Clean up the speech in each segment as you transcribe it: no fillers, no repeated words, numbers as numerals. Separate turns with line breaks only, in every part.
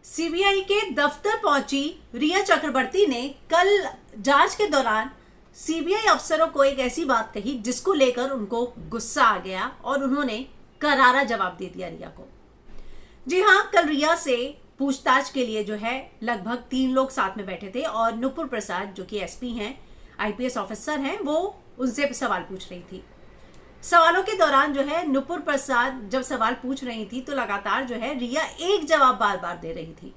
CBI के दफ्तर पहुंची रिया चक्रवर्ती ने कल जांच के दौरान सीबीआई अफसरों को एक ऐसी बात कही जिसको लेकर उनको गुस्सा आ गया और उन्होंने करारा जवाब दे दिया रिया को। जी हां, कल रिया से पूछताछ के लिए जो है लगभग 3 लोग साथ में बैठे थे और नुपुर प्रसाद जो कि एसपी हैं, आईपीएस ऑफिसर हैं, वो उनसे सवाल पूछ रही थी। सवालों के दौरान जो है नुपुर प्रसाद जब सवाल पूछ रही थी तो लगातार जो है रिया एक जवाब बार बार दे रही थी।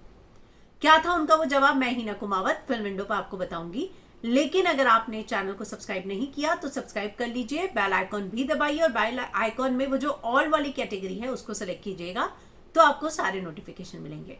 क्या था उनका वो जवाब, मैं हीना कुमावत फिल्म विंडो पर आपको बताऊंगी। लेकिन अगर आपने चैनल को सब्सक्राइब नहीं किया तो सब्सक्राइब कर लीजिए, बेल आइकॉन भी दबाइए और बेल आइकॉन में वो जो ऑल वाली कैटेगरी है उसको सेलेक्ट कीजिएगा तो आपको सारे नोटिफिकेशन मिलेंगे।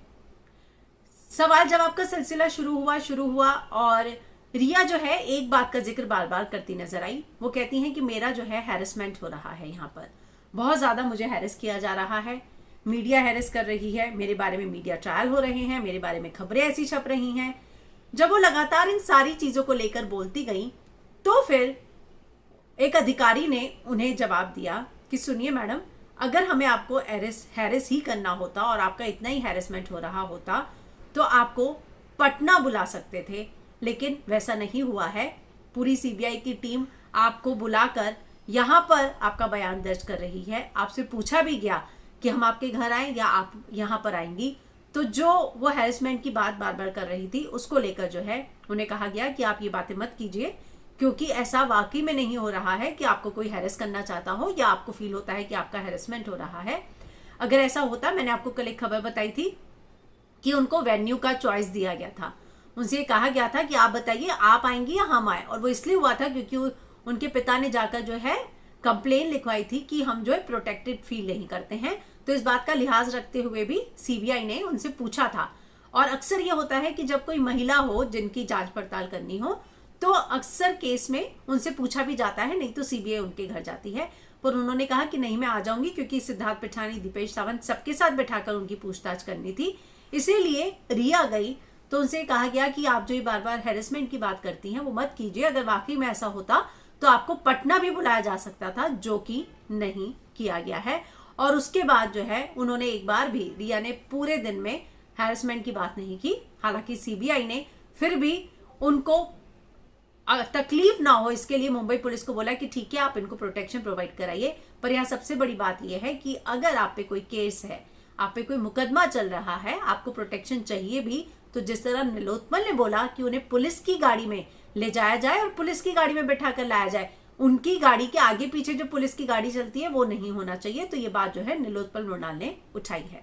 सवाल जवाब का सिलसिला शुरू हुआ और रिया जो है एक बात का जिक्र बार बार करती नजर आई। वो कहती हैं कि मेरा जो है हैरेसमेंट हो रहा है, यहाँ पर बहुत ज्यादा मुझे हैरेस किया जा रहा है, मीडिया हैरेस कर रही है, मेरे बारे में मीडिया ट्रायल हो रहे हैं, मेरे बारे में खबरें ऐसी छप रही हैं। जब वो लगातार इन सारी चीजों को लेकर बोलती गई तो फिर एक अधिकारी ने उन्हें जवाब दिया कि सुनिए मैडम, अगर हमें आपको हैरेस ही करना होता और आपका इतना ही हैरेसमेंट हो रहा होता तो आपको पटना बुला सकते थे, लेकिन वैसा नहीं हुआ है। पूरी सीबीआई की टीम आपको बुलाकर यहाँ पर आपका बयान दर्ज कर रही है। आपसे पूछा भी गया कि हम आपके घर आए या आप यहाँ पर आएंगी, तो जो वो हैरेसमेंट की बात बार बार कर रही थी उसको लेकर जो है उन्हें कहा गया कि आप ये बातें मत कीजिए, क्योंकि ऐसा वाकई में नहीं हो रहा है कि आपको कोई हैरेस करना चाहता हो या आपको फील होता है कि आपका हैरेसमेंट हो रहा है। अगर ऐसा होता, मैंने आपको कल एक खबर बताई थी कि उनको वेन्यू का चॉइस दिया गया था, उनसे कहा गया था कि आप बताइए आप आएंगी या हम आए, और वो इसलिए हुआ था क्योंकि उनके पिता ने जाकर जो है कंप्लेन लिखवाई थी कि हम जो है प्रोटेक्टेड फील नहीं करते हैं। तो इस बात का लिहाज रखते हुए भी सीबीआई ने उनसे पूछा था। और अक्सर ये होता है कि जब कोई महिला हो जिनकी जांच पड़ताल करनी हो तो अक्सर केस में उनसे पूछा भी जाता है, नहीं तो सीबीआई उनके घर जाती है। पर उन्होंने कहा कि नहीं, मैं आ जाऊंगी, क्योंकि सिद्धार्थ पिठानी, दीपेश सावंत सबके साथ बैठाकर उनकी पूछताछ करनी थी, इसीलिए रिया गई। तो उनसे कहा गया कि आप जो ये बार बार हैरेसमेंट की बात करती हैं वो मत कीजिए, अगर वाकई में ऐसा होता तो आपको पटना भी बुलाया जा सकता था, जो कि नहीं किया गया है। और उसके बाद जो है उन्होंने एक बार भी, रिया ने पूरे दिन में हैरेसमेंट की बात नहीं की। हालांकि सीबीआई ने फिर भी उनको तकलीफ ना हो इसके लिए मुंबई पुलिस को बोला कि ठीक है, आप इनको प्रोटेक्शन प्रोवाइड कराइए। पर यहाँ सबसे बड़ी बात यह है कि अगर आप पे कोई केस है, आप पे कोई मुकदमा चल रहा है, आपको प्रोटेक्शन चाहिए भी, तो जिस तरह नीलोत्पल ने बोला कि उन्हें पुलिस की गाड़ी में ले जाया जाए और पुलिस की गाड़ी में बैठा कर लाया जाए, उनकी गाड़ी के आगे पीछे जो पुलिस की गाड़ी चलती है वो नहीं होना चाहिए। तो ये बात जो है नीलोत्पल मृणाल ने उठाई है।